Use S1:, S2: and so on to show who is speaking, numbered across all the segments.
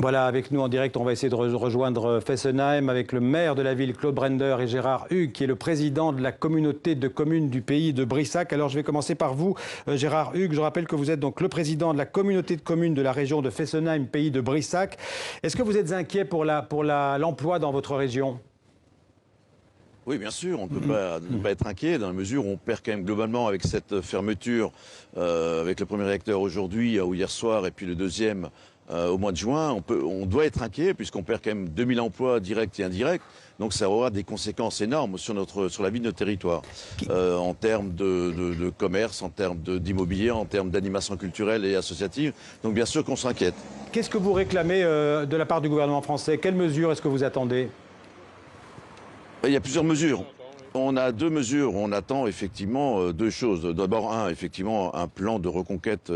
S1: Voilà, avec nous en direct, on va essayer de rejoindre Fessenheim avec le maire de la ville, Claude Brender, et Gérard Hugues, qui est le président de la communauté de communes du pays de Brissac. Alors, je vais commencer par vous, Gérard Hugues. Je rappelle que vous êtes donc le président de la communauté de communes de la région de Fessenheim, pays de Brissac. Est-ce que vous êtes inquiet pour l'emploi dans votre région ?
S2: Oui, bien sûr, on ne peut pas être inquiet dans la mesure où on perd quand même globalement avec cette fermeture, avec le premier réacteur aujourd'hui ou hier soir et puis le deuxième au mois de juin. On doit être inquiet puisqu'on perd quand même 2000 emplois directs et indirects. Donc ça aura des conséquences énormes sur la vie de notre territoire, en termes de commerce, en termes d'immobilier, en termes d'animation culturelle et associative. Donc bien sûr qu'on s'inquiète.
S1: Qu'est-ce que vous réclamez de la part du gouvernement français? Quelles mesures est-ce que vous attendez?
S2: Il y a plusieurs mesures. On a deux mesures. On attend effectivement deux choses. D'abord, effectivement, un plan de reconquête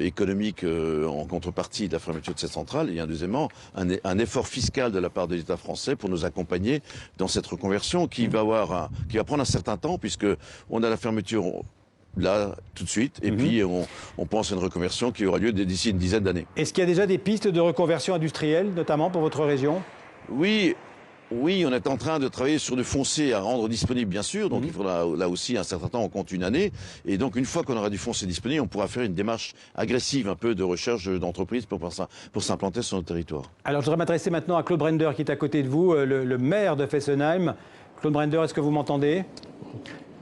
S2: économique en contrepartie de la fermeture de cette centrale. Et deuxièmement, un effort fiscal de la part de l'État français pour nous accompagner dans cette reconversion qui va prendre un certain temps puisque on a la fermeture là, tout de suite, et puis on pense à une reconversion qui aura lieu d'ici une dizaine d'années.
S1: Est-ce qu'il y a déjà des pistes de reconversion industrielle, notamment pour votre région?
S2: Oui, on est en train de travailler sur du foncier à rendre disponible, bien sûr. Donc il faudra là aussi un certain temps, on compte une année. Et donc une fois qu'on aura du foncier disponible, on pourra faire une démarche agressive, un peu de recherche d'entreprise pour s'implanter sur notre territoire. Alors
S1: je voudrais m'adresser maintenant à Claude Brender qui est à côté de vous, le maire de Fessenheim. Claude Brender, est-ce que vous m'entendez?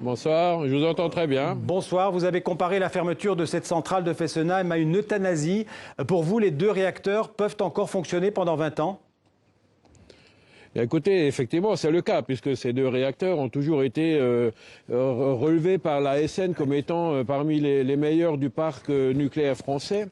S3: Bonsoir, je vous entends très bien.
S1: Bonsoir, vous avez comparé la fermeture de cette centrale de Fessenheim à une euthanasie. Pour vous, les deux réacteurs peuvent encore fonctionner pendant 20 ans?
S3: Écoutez, effectivement, c'est le cas, puisque ces deux réacteurs ont toujours été relevés par l'ASN comme étant parmi les meilleurs du parc nucléaire français.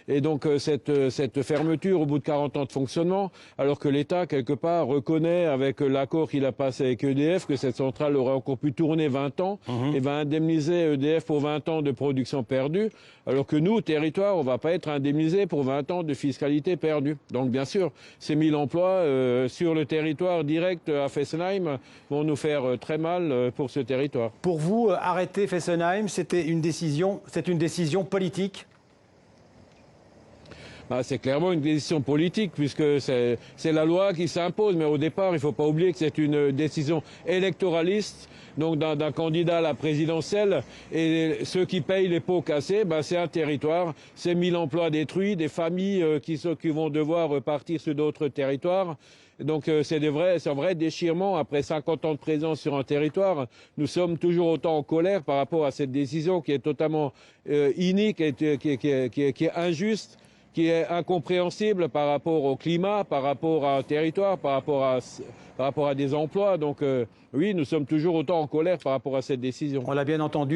S3: Et donc cette fermeture au bout de 40 ans de fonctionnement, alors que l'État, quelque part, reconnaît avec l'accord qu'il a passé avec EDF que cette centrale aurait encore pu tourner 20 ans et va indemniser EDF pour 20 ans de production perdue, alors que nous, territoire, on ne va pas être indemnisés pour 20 ans de fiscalité perdue. Donc bien sûr, ces 1000 emplois sur le territoire direct à Fessenheim vont nous faire très mal pour ce territoire.
S1: Pour vous, arrêter Fessenheim, c'est une décision politique?
S3: C'est clairement une décision politique puisque c'est la loi qui s'impose. Mais au départ, il ne faut pas oublier que c'est une décision électoraliste, donc d'un candidat à la présidentielle. Et ceux qui payent les pots cassés, c'est un territoire, c'est 1000 emplois détruits, des familles qui vont devoir partir sur d'autres territoires. Donc c'est un vrai déchirement après 50 ans de présence sur un territoire. Nous sommes toujours autant en colère par rapport à cette décision qui est totalement inique et qui est injuste, qui est incompréhensible par rapport au climat, par rapport à un territoire, par rapport à des emplois. Donc oui, nous sommes toujours autant en colère par rapport à cette décision.
S1: On l'a bien entendu.